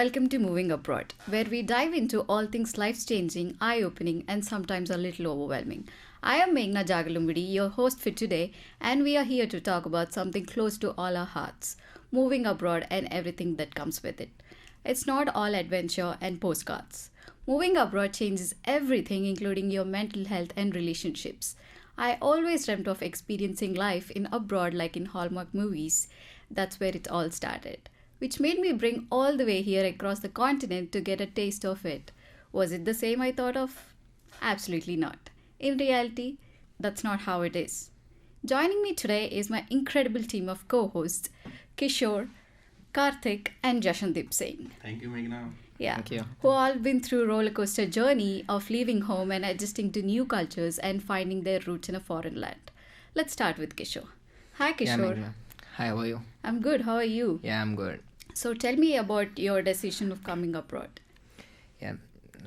welcome to Moving Abroad, where we dive into all things life changing, eye opening, and sometimes a little overwhelming. I am Meghna Jagalumbidi, your host for today, and we are here to talk about something close to all our hearts moving abroad and everything that comes with it. It's not all adventure and postcards. Moving abroad changes everything, including your mental health and relationships. I always dreamt of experiencing life in abroad like in Hallmark movies. That's where it all started, which made me bring all the way here across the continent to get a taste of it. Was it the same I thought of? Absolutely not. In reality, that's not how it is. Joining me today is my incredible team of co hosts Kishore, Karthik, and Jashandeep Singh. Thank you, Meghna. Yeah, Thank you. who all been through roller coaster journey of leaving home and adjusting to new cultures and finding their roots in a foreign land. Let's start with Kishore. Hi Yeah, Kishore. Meghna. Hi, how are you? I'm good. How are you? Yeah, I'm good. So tell me about your decision of coming abroad. Yeah.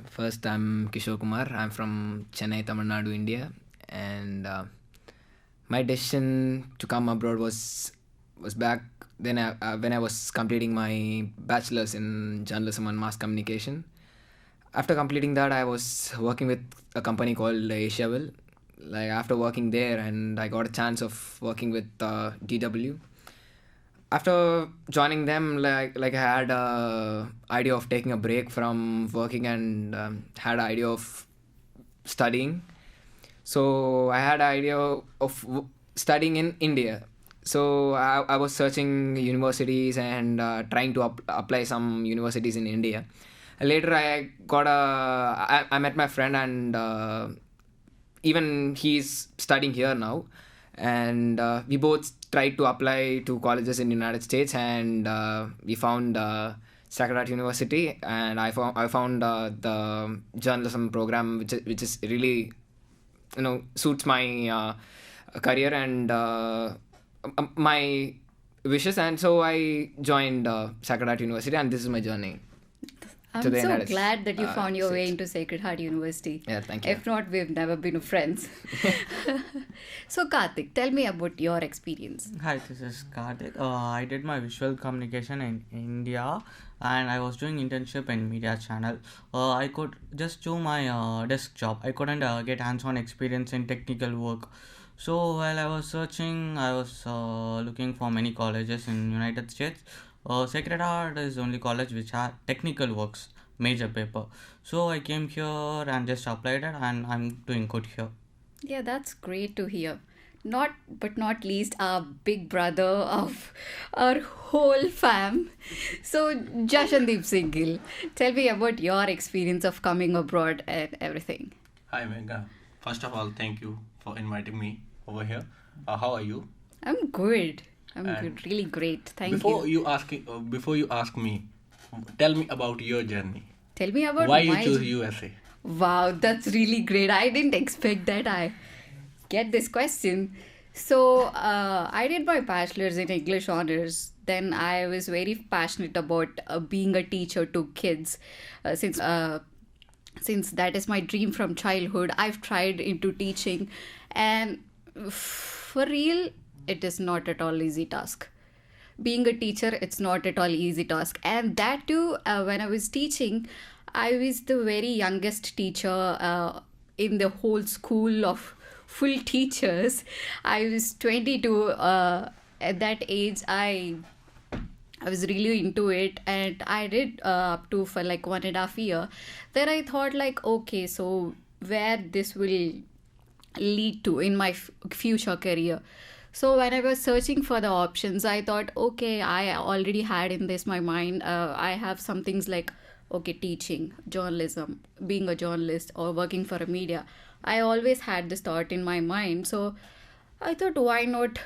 First, I'm Kishore Kumar. I'm from Chennai, Tamil Nadu, India, and my decision to come abroad was back then when I was completing my bachelor's in journalism and mass communication. After completing that, I was working with a company called Asiaville. Like after working there, and I got a chance of working with DW. After joining them, like I had a idea of taking a break from working and had an idea of studying. So I had an idea of studying in India. So I was searching universities and trying to apply some universities in India. Later I met my friend, and even he's studying here now, and we both tried to apply to colleges in the United States, and we found Sacred Heart University, and I found the journalism program, which is really suits my career and my wishes, and so I joined Sacred Heart University, and this is my journey. I'm To the so United glad that you found your way States. into Sacred Heart University. Yeah, thank you. If not, we've never been friends. So, Karthik, tell me about your experience. Hi, this is Karthik. I did my visual communication in India, and I was doing internship in media channel. I could just do my desk job. I couldn't get hands-on experience in technical work. So while I was searching, I was looking for many colleges in United States. Sacred Heart is the only college which had technical works major paper. So I came here and just applied it, and I'm doing good here. Yeah, that's great to hear. Not but not least, our big brother of our whole fam. So, Jashandeep Singh Gill, tell me about your experience of coming abroad and everything. Hi, Meghna. First of all, thank you for inviting me over here. How are you? I'm good. I'm And good. Really great. Thank before you. before you ask me, tell me about your journey. Tell me about Why you my choose USA? Wow, that's really great. I didn't expect that I get this question. So, I did my bachelor's in English honors. Then I was very passionate about being a teacher to kids, since that is my dream from childhood. I've tried into teaching, and for real, it is not at all easy task. Being a teacher, it's not at all easy task, and that too, when I was teaching, I was the very youngest teacher in the whole school of full teachers. I was 22 at that age. I was really into it, and I did up to for like 1.5 year. Then I thought like, okay, so where this will lead to in my future career. So when I was searching for the options, I thought, okay, I already had in this my mind. I have some things like, okay, teaching, journalism, being a journalist, or working for a media. I always had this thought in my mind. So I thought, why not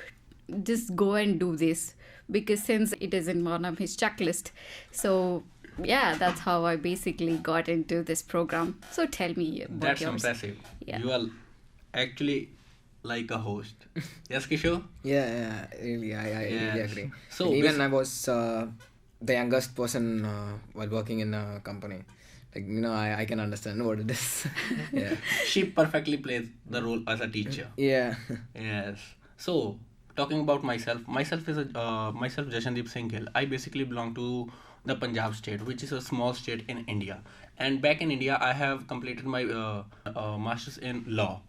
just go and do this? Because since it is in one of his checklist, so yeah, that's how I basically got into this program. So tell me about That's yours. impressive. Yeah. You are actually like a host. Yes, Kishore? Yeah, really, I really Yes. agree. So And even basi- I was the youngest person while working in a company. Like, I can understand what it is. Yeah. She perfectly plays the role as a teacher. Yeah. Yes. So, talking about myself is myself Jashandeep Singh Gill. I basically belong to the Punjab state, which is a small state in India. And back in India, I have completed my master's in law.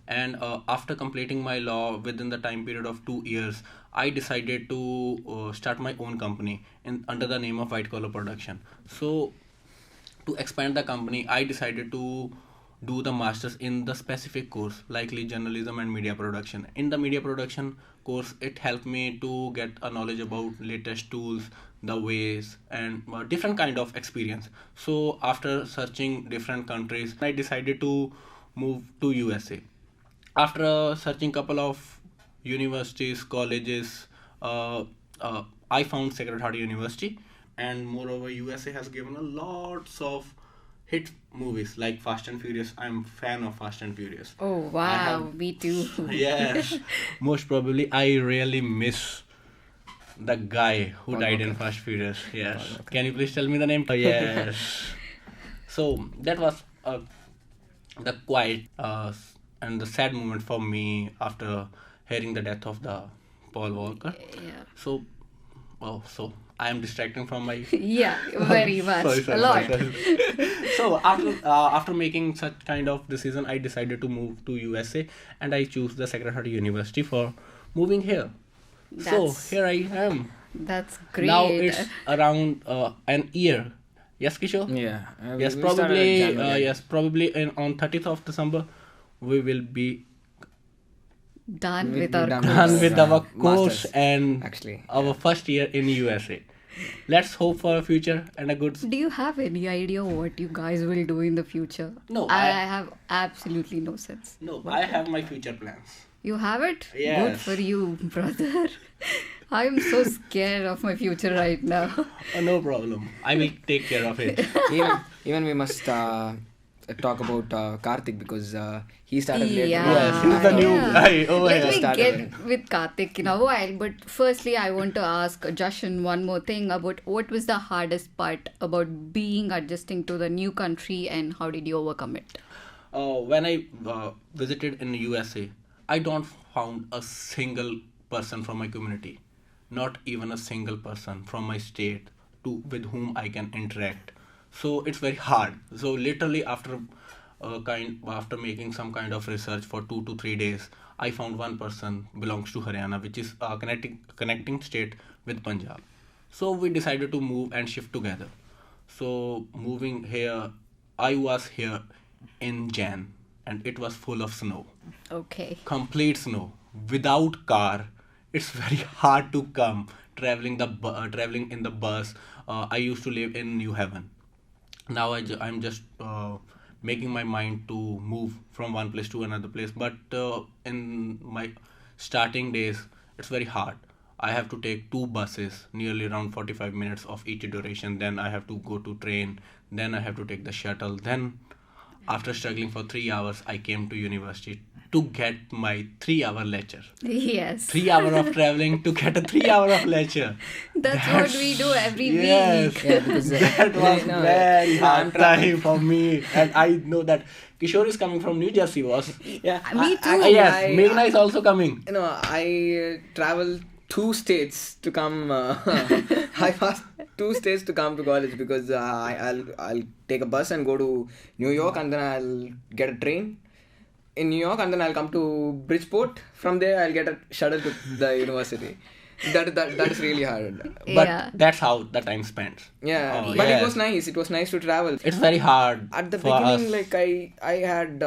And after completing my law within the time period of 2 years, I decided to start my own company under the name of White Collar Production. So to expand the company, I decided to do the masters in the specific course, likely journalism and media production. In the media production course, it helped me to get a knowledge about latest tools, the ways, and different kind of experience. So after searching different countries, I decided to move to USA. After searching couple of universities, colleges, uh, I found Sacred Heart University, and moreover, USA has given a lots of hit movies like Fast and Furious. I'm fan of Fast and Furious. Oh, I wow. have Me too. yes, most probably I really miss the guy who Paul died in Walker. Fast Furious. Yes. Can you please tell me the name? Yes. So that was the quiet and the sad moment for me after hearing the death of the Paul Walker. Yeah. So, so I am distracting from my. Yeah, very much. Sorry, A sorry, lot. sorry. So after making such kind of decision, I decided to move to USA, and I choose the Sacred Heart University for moving here. So That's- here I am. That's great. Now it's around an year. Yes, Kishore. Yeah. Yes, we started probably. in January. Yes, probably on 30th of December, we will be done We'll with be our done course. done with our Masters, course and actually, our first year in USA. Let's hope for a future and a good. Do you have any idea what you guys will do in the future? No, I I- have absolutely no sense. No, I have my future plans. You have it? Good Yes. for you, brother. I'm so scared of my future right now. No problem. I will take care of it. even we must talk about Karthik because he started late. Yeah. Yes, he's the new guy over Let here. me Started get with Karthik in a while, but firstly, I want to ask Jashan one more thing about what was the hardest part about being adjusting to the new country and how did you overcome it? When I visited in USA, I don't found a single person from my community, not even a single person from my state to with whom I can interact. So it's very hard. So literally after making some kind of research for 2 to 3 days, I found one person belongs to Haryana, which is a connecting state with Punjab. So we decided to move and shift together. So moving here, I was here in Jan, and it was full of snow, Okay. complete snow, without car. It's very hard to come traveling in the bus. I used to live in New Haven. Now I'm just making my mind to move from one place to another place, but in my starting days, it's very hard. I have to take two buses, nearly around 45 minutes of each duration. Then I have to go to train. Then I have to take the shuttle. Then, after struggling for 3 hours, I came to university to get my 3 hour lecture. Yes. 3 hour of traveling to get a 3 hour of lecture. That's what we do every Yes. week. Yeah, because That was no, very hard I'm trying- time for me, and I know that Kishore is coming from New Jersey, was. Yeah, Me too. Yes, Meghna is also coming. You know, I travel 2 states to come. I passed 2 states to come to college because I'll take a bus and go to New York, and then I'll get a train in New York, and then I'll come to Bridgeport. From there, I'll get a shuttle to the university. That is really hard. But Yeah. that's how the time spent. Yeah, Oh, but yes. it was nice. It was nice to travel. It's very hard At the for beginning, us. like I had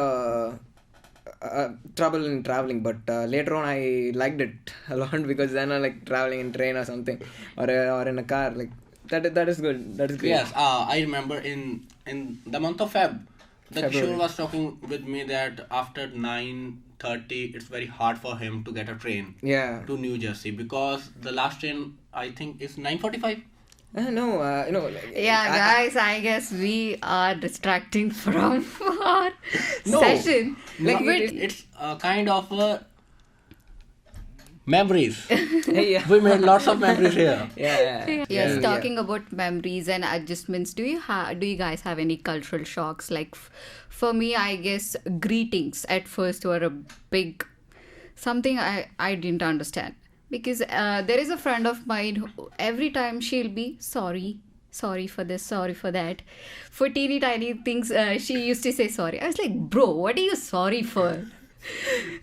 trouble in traveling, but later on I liked it a lot because then I like traveling in train or something, or in a car. Like that is good. That is great. Yes, I remember in the month of Feb, the February. Kishore was talking with me that after 9:30, it's very hard for him to get a train Yeah. to New Jersey because the last train I think is 9:45. No, you know. Like, Yeah, guys, I guess we are distracting from our session. Like, But It's a kind of memories. Hey, yeah. We made lots of memories here. Yeah. yes, Yeah. talking about memories and adjustments, do you guys have any cultural shocks? Like for me, I guess greetings at first were a big something I didn't understand because there is a friend of mine who every time she'll be sorry, sorry for this, sorry for that. For teeny tiny things, she used to say sorry. I was like, bro, what are you sorry for?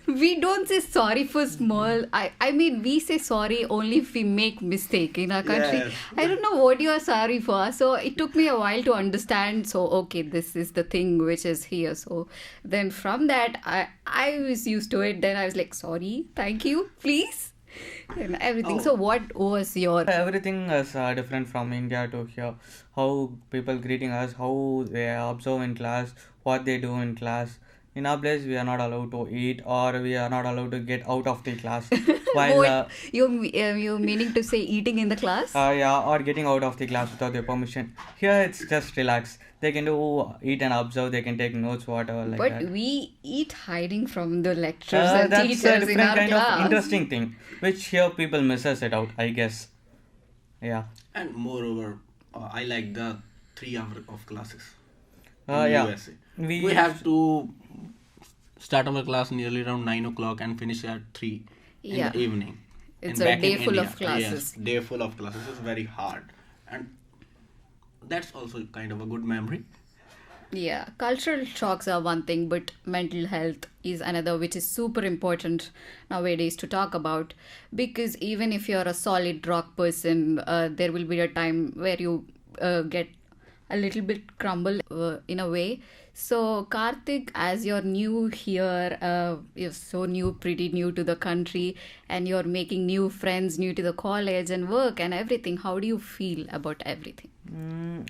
We don't say sorry for small. I mean, we say sorry only if we make mistake in our country. Yes. I don't know what you are sorry for. So it took me a while to understand. So okay, this is the thing which is here. So then from that, I was used to it. Then I was like, sorry, thank you, please, and everything. Oh. So what was your Everything is different from India to here. How people greeting us, how they observe in class, what they do in class. In our place, we are not allowed to eat or we are not allowed to get out of the class. While what you meaning to say eating in the class? yeah, or getting out of the class without their permission. Here it's just relax. They can do eat and observe. They can take notes, whatever like But that. we eat hiding from the lecturers and That's a teachers in different our kind class. of interesting thing, which here people misses it out, I guess. Yeah. And moreover, I like the 3 hour of classes in Yeah. USA. We We have to start our class nearly around 9 o'clock and finish at 3 in Yeah. the evening. It's And a back day in full of India, classes. Yes, day full of classes is very hard, and that's also kind of a good memory. Yeah, cultural shocks are one thing, but mental health is another, which is super important nowadays to talk about. Because even if you're a solid rock person, there will be a time where you get a little bit crumble in a way. So, Karthik, as you're new here, you're so new, pretty new to the country, and you're making new friends, new to the college and work and everything. How do you feel about everything?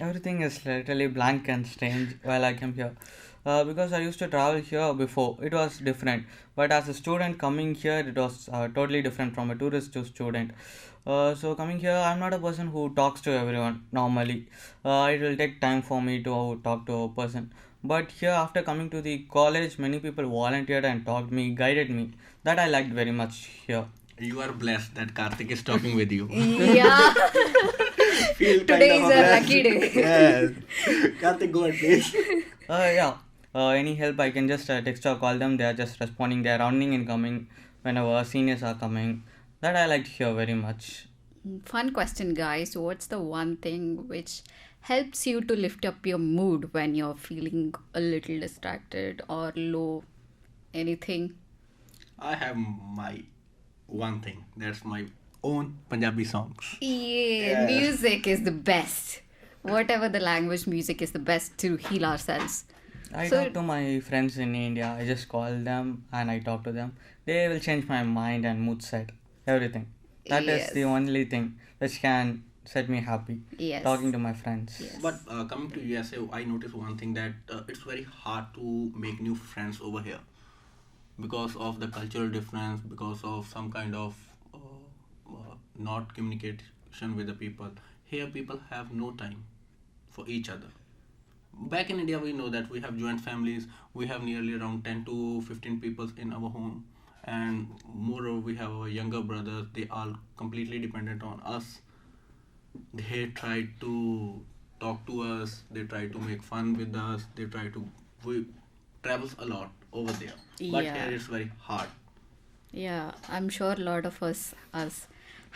Everything is literally blank and strange while I came here. Because I used to travel here before, it was different. But as a student coming here, it was totally different from a tourist to student. So coming here, I'm not a person who talks to everyone normally. It will take time for me to talk to a person. But here, after coming to the college, many people volunteered and talked me, guided me. That I liked very much here. You are blessed that Karthik is talking with you. Yeah. Feel Today is a blessed. lucky day. Yes. Karthik, go ahead, please. Yeah. Any help I can just text or call them. They are just responding. They are rounding and coming whenever seniors are coming. That I liked here very much. Fun question, guys. What's the one thing which helps you to lift up your mood when you're feeling a little distracted or low? Anything? I have my one thing. That's my own Punjabi songs. Yeah, music is the best. Whatever the language, music is the best to heal ourselves. I So- talk to my friends in India. I just call them and I talk to them. They will change my mind and mood set. Everything. That is Yes. the only thing which can set me happy. Yes. Talking to my friends. Yes. But coming to USA, I noticed one thing that it's very hard to make new friends over here because of the cultural difference, because of some kind of not communication with the people. Here, people have no time for each other. Back in India, we know that we have joint families. We have nearly around 10 to 15 people in our home, and moreover, we have our younger brothers. They are completely dependent on us. They try to talk to us. They try to make fun with us. They try to we travels a lot over there, but Yeah. here it's very hard. Yeah, I'm sure a lot of us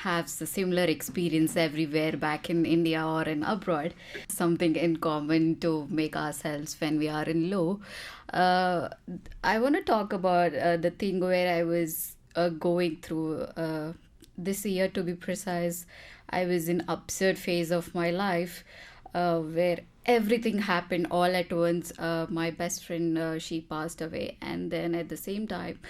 have a similar experience everywhere back in India or in abroad. Something in common to make ourselves when we are in low. I want to talk about the thing where I was going through this year, to be precise. I was in absurd phase of my life where everything happened all at once. My best friend, she passed away, and then at the same time,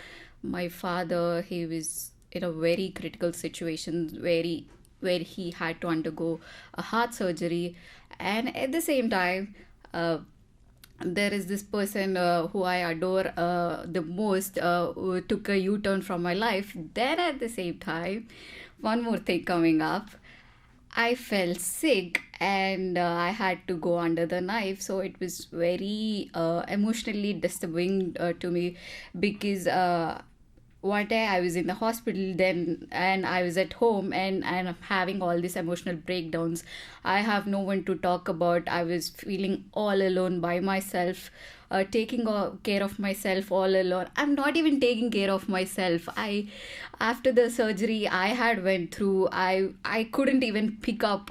my father, he was in a very critical situation where he had to undergo a heart surgery, and at the same time, there is this person who I adore the most who took a U-turn from my life. Then at the same time, one more thing coming up. I fell sick and I had to go under the knife. So it was very emotionally disturbing to me because one day I was in the hospital then and I was at home and I'm having all these emotional breakdowns. I have no one to talk about. I was feeling all alone by myself, taking care of myself all alone. I'm not even taking care of myself. After the surgery I had went through, I couldn't even pick up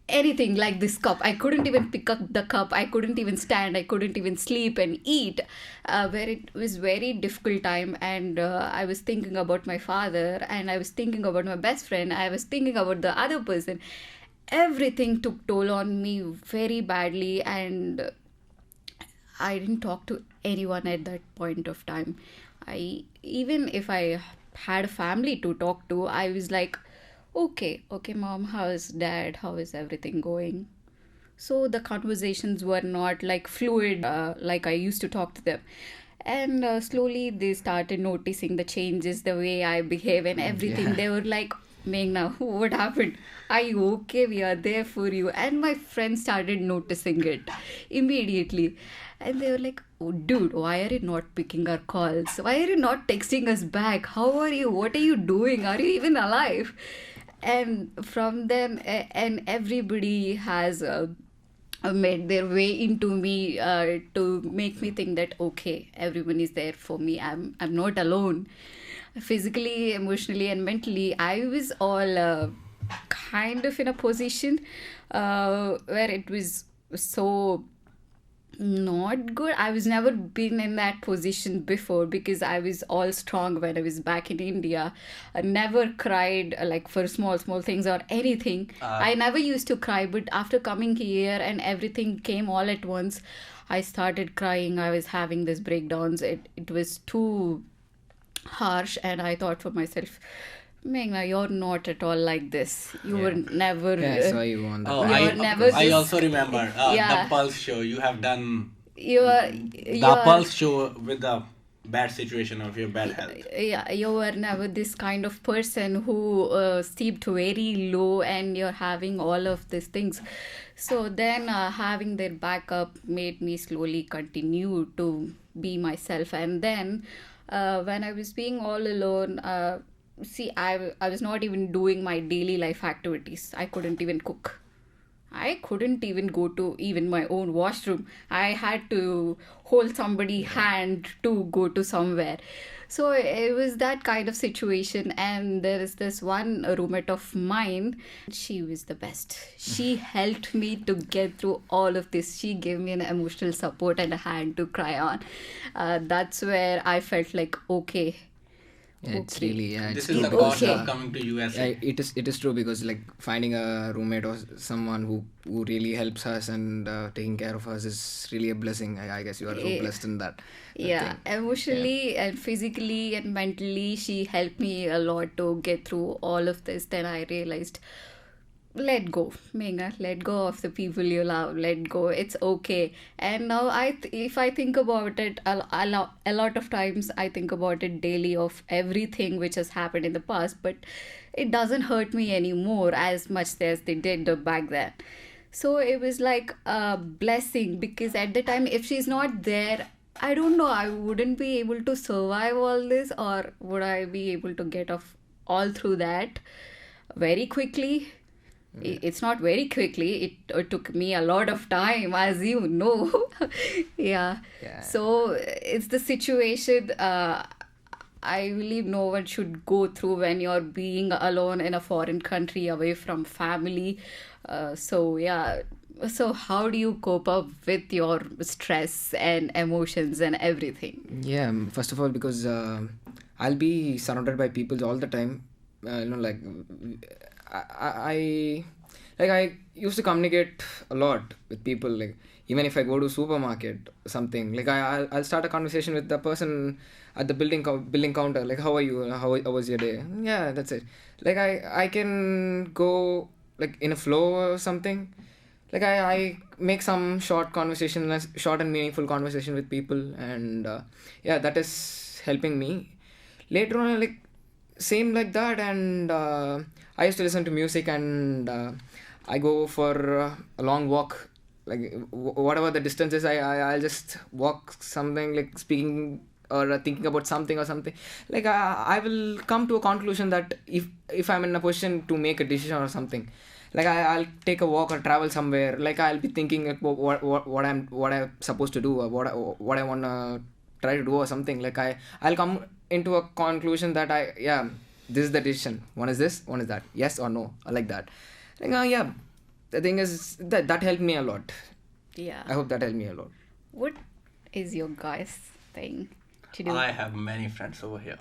anything like this cup. I couldn't even pick up the cup. I couldn't even stand. I couldn't even sleep and eat. Where it was very difficult time, and I was thinking about my father, and I was thinking about my best friend. I was thinking about the other person. Everything took toll on me very badly, and I didn't talk to anyone at that point of time. I even if I had a family to talk to, I was like, okay, mom, how is dad? How is everything going? So the conversations were not like fluid like I used to talk to them. And slowly they started noticing the changes, the way I behave and everything. Yeah. They were like, Meghna, what happened? Are you okay? We are there for you. And my friends started noticing it immediately. And they were like, oh, dude, why are you not picking our calls? Why are you not texting us back? How are you? What are you doing? Are you even alive? And from then, and everybody has made their way into me to make me think that okay, everyone is there for me. I'm not alone. Physically, emotionally, and mentally, I was all kind of in a position where it was so not good. I was never been in that position before because I was all strong when I was back in India. I never cried like for small things or anything. I never used to cry, but after coming here and everything came all at once, I started crying. I was having these breakdowns. It was too harsh, and I thought for myself, Meghna, you're not at all like this. You were never. Yeah, I saw you on that. Oh, You're never I this- also remember Yeah. the Pulse show. You have done You are. the Pulse show with the bad situation of your bad health. Yeah, you were never this kind of person who seemed very low, and you're having all of these things. So then having their backup made me slowly continue to be myself. And then when I was being all alone, see, I was not even doing my daily life activities. I couldn't even cook. I couldn't even go to even my own washroom. I had to hold somebody's hand to go to somewhere. So it was that kind of situation. And there is this one roommate of mine. She was the best. She helped me to get through all of this. She gave me an emotional support and a hand to cry on. That's where I felt like, okay. Yeah, it's Okay. really This it's is the true cost because, of coming to USA. yeah, it is true because like finding a roommate or someone who really helps us and taking care of us is really a blessing. I guess you are so Yeah. blessed in that. Yeah, thing. emotionally and physically and mentally, she helped me a lot to get through all of this. Then I realized, let go, Meghna, let go of the people you love, let go, it's okay. And now if I think about it, a lot of times I think about it daily of everything which has happened in the past, but it doesn't hurt me anymore as much as they did back then. So it was like a blessing because at the time, if she's not there, I don't know, I wouldn't be able to survive all this, or would I be able to get off all through that very quickly? It's not very quickly. It took me a lot of time, as you know. Yeah. Yeah. So it's the situation I believe no one should go through when you're being alone in a foreign country away from family. So yeah. So how do you cope up with your stress and emotions and everything? Yeah, first of all, because I'll be surrounded by people all the time. Like I used to communicate a lot with people. Like even if I go to supermarket or something, like I'll start a conversation with the person at the billing counter. Like, how are you? How was your day? Yeah, that's it. Like I can go like in a flow or something. Like I make some short and meaningful conversation with people, and yeah, that is helping me. Later on, like same like that, and I used to listen to music, and I go for a long walk, like whatever the distance is. I'll just walk something, like speaking or thinking about something or something. Like I will come to a conclusion that if I'm in a position to make a decision or something, like I'll take a walk or travel somewhere. Like I'll be thinking about what I'm supposed to do, or what I wanna try to do or something. Like I'll come into a conclusion that this is the decision. One is this, one is that. Yes or no, like that. Like yeah, the thing is that helped me a lot. Yeah. I hope that helped me a lot. What is your guys' thing to do? I have many friends over here,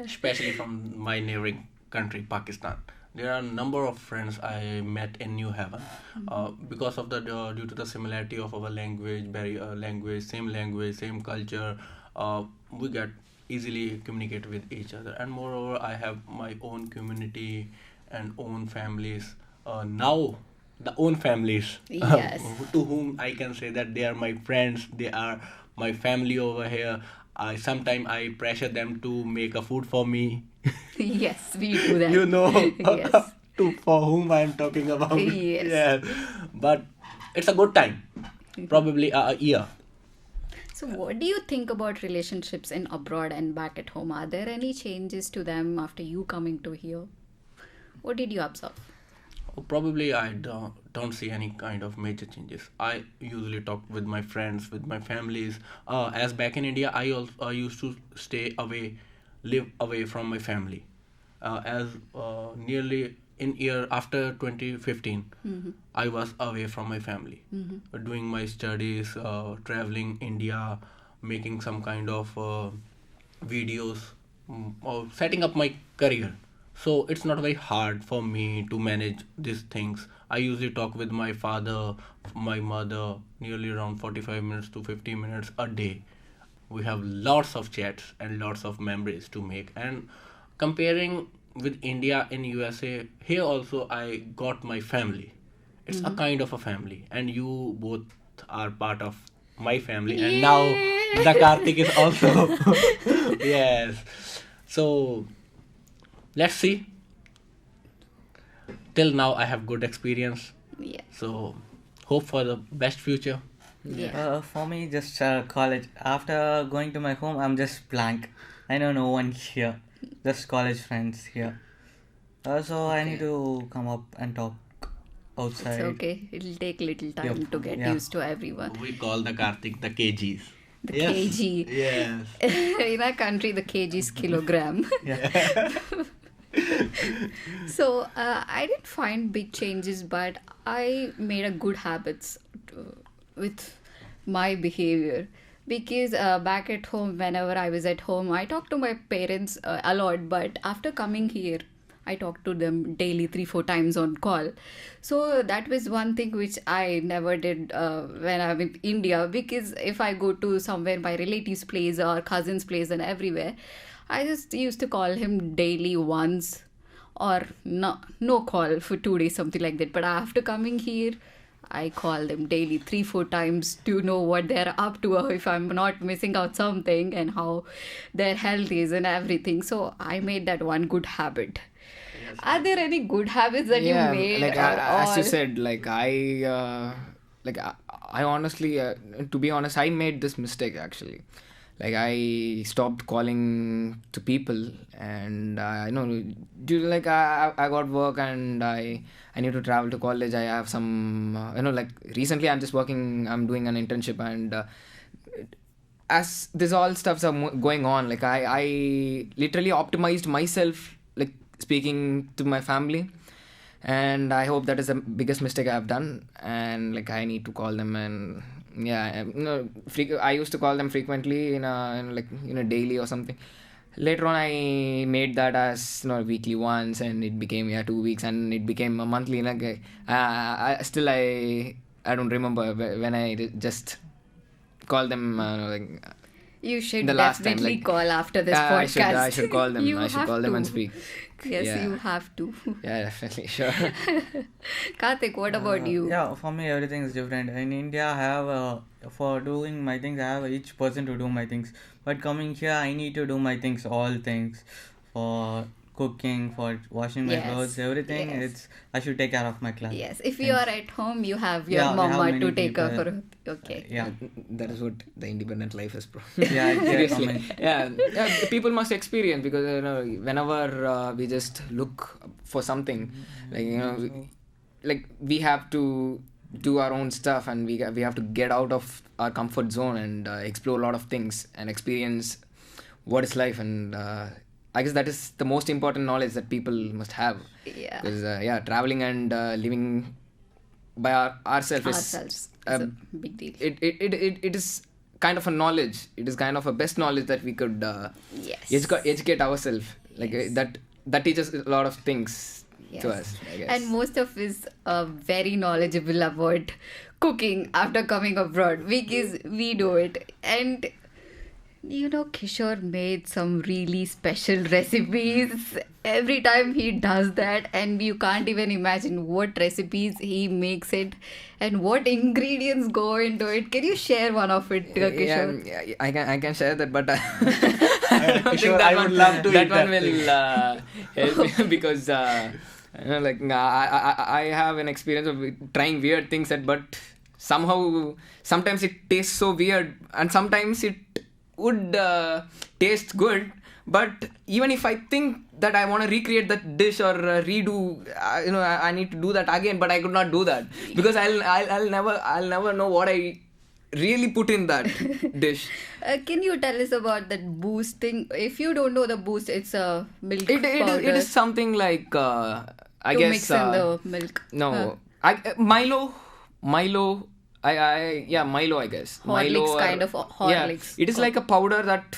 especially from my neighboring country, Pakistan. There are a number of friends I met in New Haven, because of the due to the similarity of our language, same culture. We get easily communicate with each other, and moreover, I have my own community and own families. Now, the own families Yes. to whom I can say that they are my friends, they are my family over here. I sometimes I pressure them to make a food for me. Yes, we do that. You know, Yes. to for whom I am talking about. Yes. Yeah, but it's a good time. Probably a year. So, what do you think about relationships in abroad and back at home? Are there any changes to them after you coming to here? What did you observe? Probably I don't see any kind of major changes. I usually talk with my friends, with my families. As back in India, I used to stay away, live away from my family. As nearly in year after 2015, I was away from my family, doing my studies, traveling India, making some kind of videos, or setting up my career. So it's not very hard for me to manage these things. I usually talk with my father, my mother, nearly around 45 minutes to 50 minutes a day. We have lots of chats and lots of memories to make. And comparing with India in USA, here also I got my family. It's a kind of a family, and you both are part of my family. And now the Karthik is also yes. So let's see. Till now I have good experience, Yeah. so hope for the best future. Yeah. For me, just college. After going to my home, I'm just blank. I know no one here. Just college friends here. So I need to come up and talk It's outside. okay. It'll take little time Yep. to get Yeah. used to everyone. We call the Karthik the kgs. The Yes. kg. Yes. In our country, the kg is kilogram. So I didn't find big changes, but I made a good habits with my behavior because back at home, whenever I was at home, I talked to my parents a lot. But after coming here, I talk to them daily 3-4 times on call. So that was one thing which I never did when I'm in India, because if I go to somewhere my relatives' place or cousins' place and everywhere, I just used to call him daily once, or no call for 2 days, something like that. But after coming here, I call them daily 3-4 times to know what they're up to, or if I'm not missing out something, and how their health is and everything. So I made that one good habit. Are there any good habits that you made? like or as you all? said, I honestly, to be honest, I made this mistake actually. Like I stopped calling to people, and I know due to like I got work, and I need to travel to college. I have some like recently I'm just working. I'm doing an internship, and as this all stuffs are going on, like I literally optimized myself, like speaking to my family, and I hope that is the biggest mistake I have done. And like I need to call them, and yeah, I used to call them frequently in a daily or something. Later on, I made that as weekly once, and it became 2 weeks, and it became a monthly. Like I don't remember when I just call them You should the last time, definitely like, call after this podcast. I should call them. You I should have call them and to. speak. Yes, Yeah. you have to. Yeah, definitely, sure. Karthik, what about you? Yeah, for me everything is different. In India, I have for doing my things, I have each person to do my things. But coming here, I need to do my things, all things, for cooking, for washing my Yes, clothes, everything. yes. It's I should take care of my class. Yes, if you are at home, you have your Yeah, we have mama many to take care people. for. Okay. Yeah, That is what the independent life is, bro. yeah, Seriously. coming. Yeah, people must experience, because whenever we just look for something, like like we have to do our own stuff, and we have to get out of our comfort zone, and explore a lot of things and experience what is life. And I guess that is the most important knowledge that people must have, Yeah. because traveling and living by ourselves. Ourselves. It's a big deal. It is kind of a knowledge. It is kind of a best knowledge that we could Yes. educate ourselves. Like Yes. that teaches a lot of things Yes. to us, I guess. And most of us are very knowledgeable about cooking after coming abroad because we do it. And you know, Kishore made some really special recipes every time he does that, and you can't even imagine what recipes he makes it and what ingredients go into it. Can you share one of it, Kishore? Yeah, I can share that, but I don't Kishore, think that I would love to that eat one that will help me because you know, like I have an experience of trying weird things that, but sometimes it tastes so weird, and sometimes it would taste good. But even if I think that I want to recreate that dish or redo, you know, I need to do that again, but I could not do that because I'll never know what I really put in that dish. Can you tell us about that boost thing? If you don't know the boost, it's a milk It powder is something like I to guess mix in the milk. no Milo. Milo, I guess. Horlicks, Milo kind of Horlicks. Yeah, it is like a powder that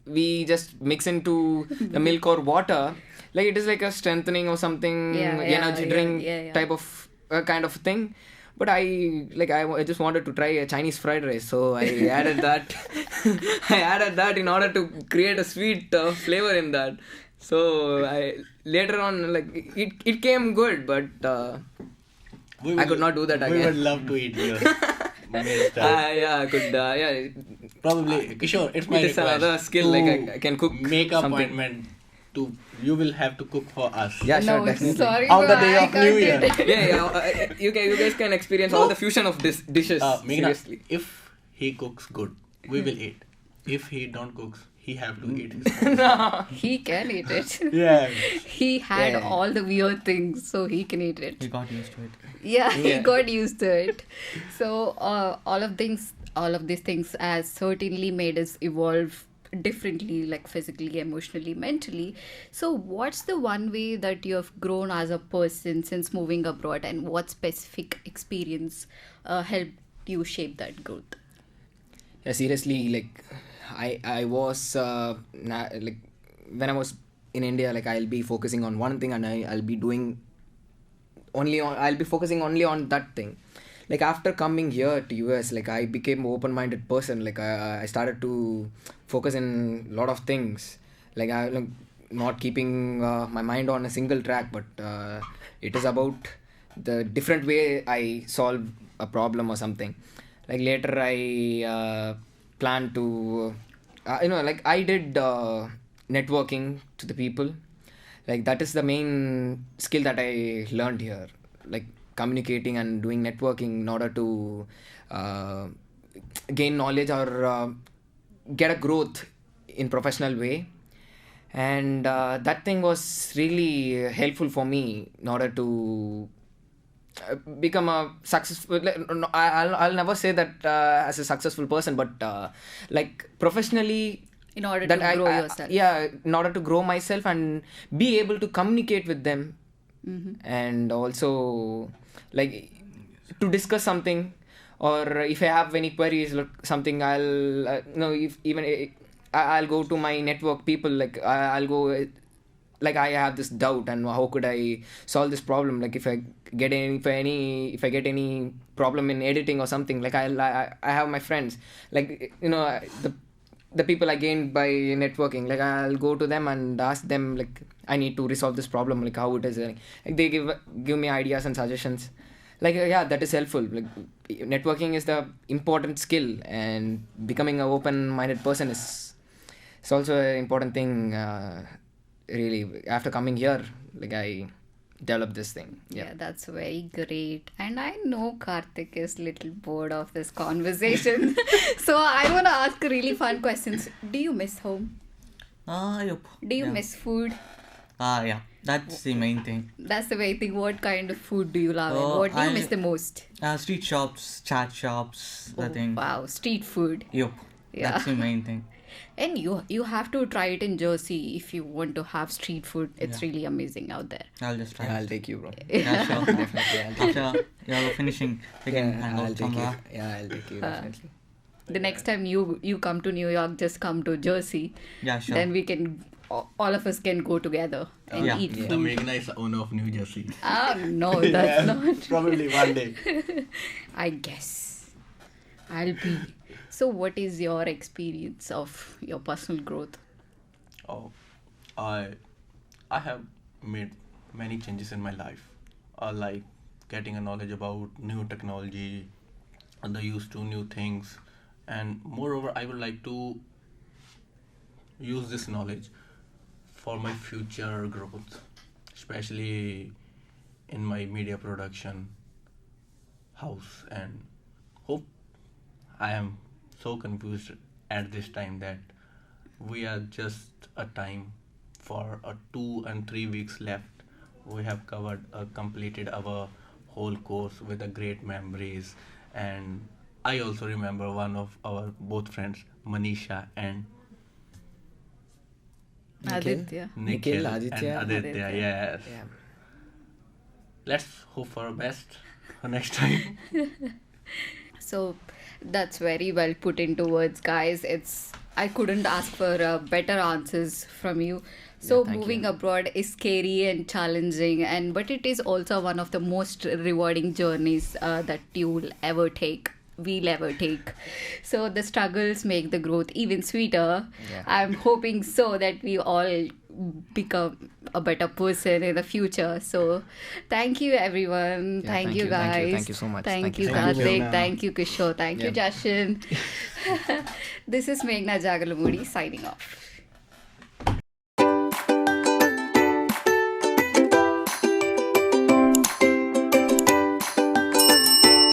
we just mix into the milk or water. Like it is like a strengthening or something, energy drink type of kind of thing. But I just wanted to try a Chinese fried rice, so I added that. I added that in order to create a sweet flavor in that. So later on, like it came good, but I could not do that again. We would love to eat your made stuff. I could. Probably, Kishore, it's my It is request. another skill, to like I can cook Make something. appointment you will have to cook for us. Yeah, sure, No, definitely. sorry, On the bro, day I of can't New do Year. that. You guys can experience all the fusion of dishes. Meghna, Seriously. if he cooks good, we will eat. If he don't cooks, he have to eat his own. He can eat it. Yeah. He had Yeah. all the weird things, so he can eat it. He got used to it. Yeah, he Yeah. got used to it. So all of these things has certainly made us evolve differently, like physically, emotionally, mentally. So what's the one way that you have grown as a person since moving abroad, and what specific experience helped you shape that growth? Yeah, seriously, like I was like when I was in India, like I'll be focusing on one thing and I'll be focusing only on that thing. Like after coming here to US, like I became open-minded person. Like I started to focus in a lot of things. Like I like not keeping my mind on a single track, but it is about the different way I solve a problem or something. Like later I plan to like I did networking to the people. Like that is the main skill that I learned here, like communicating and doing networking in order to gain knowledge or get a growth in professional way. And that thing was really helpful for me in order to become a successful. No, I'll never say that as a successful person, but like professionally, In order that to grow yourself. yeah, in order to grow myself and be able to communicate with them, and also like to discuss something, or if I have any queries, like something, I'll if even I'll go to my network people. Like I'll go. Like I have this doubt, and how could I solve this problem? Like if I get any problem in editing or something, like I have my friends, like the people I gained by networking. Like I'll go to them and ask them, like I need to resolve this problem, like how it is. Like they give me ideas and suggestions. Like yeah, that is helpful. Like networking is the important skill, and becoming an open-minded person is also an important thing. Really, after coming here, like I developed this thing. Yeah, that's very great. And I know Karthik is little bored of this conversation. So I want to ask really fun questions. Do you miss home? Yup. Do you miss food? Yeah, that's the main thing. That's the very thing. What kind of food do you love, and what do you miss the most? Street shops, chat shops, the thing. Wow, street food. Yup. Yeah. That's the main thing. And you have to try it in Jersey if you want to have street food. It's Yeah. really amazing out there. I'll just try. Yeah, I'll take you, bro. Yeah, sure. Definitely, I'll take you. After you're finishing, we can Yeah, hang I'll out take you. somewhere. Yeah, I'll take you, definitely. The next time you come to New York, just come to Jersey. Yeah, sure. Then we can all of us can go together and Yeah. eat The food. Meghna is the owner of New Jersey. Ah, no, that's not. Probably one day. I guess I'll be. So, what is your experience of your personal growth? Oh, I have made many changes in my life. Like getting a knowledge about new technology, and the use to new things, and moreover, I would like to use this knowledge for my future growth, especially in my media production house. And hope I am so confused at this time that we are just a time for a 2 and 3 weeks left. We have completed our whole course with a great memories, and I also remember one of our both friends, Manisha and Aditya. Nikhil Aditya. and Aditya. Aditya. Yes. Yeah. Let's hope for the best for next time. So that's very well put into words, guys. I couldn't ask for better answers from you. So thank moving you. abroad is scary and challenging, but it is also one of the most rewarding journeys that we'll ever take. So the struggles make the growth even sweeter. Yeah. I'm hoping so that we all become a better person in the future. So thank you, everyone. Yeah, thank thank you, you, guys. thank you, thank you so much. Thank Thank you, you so much. Karthik. Thank you, Thank you, Kishore. Thank you, Yeah. Jashin. This is Meghna Jagalamudi signing off.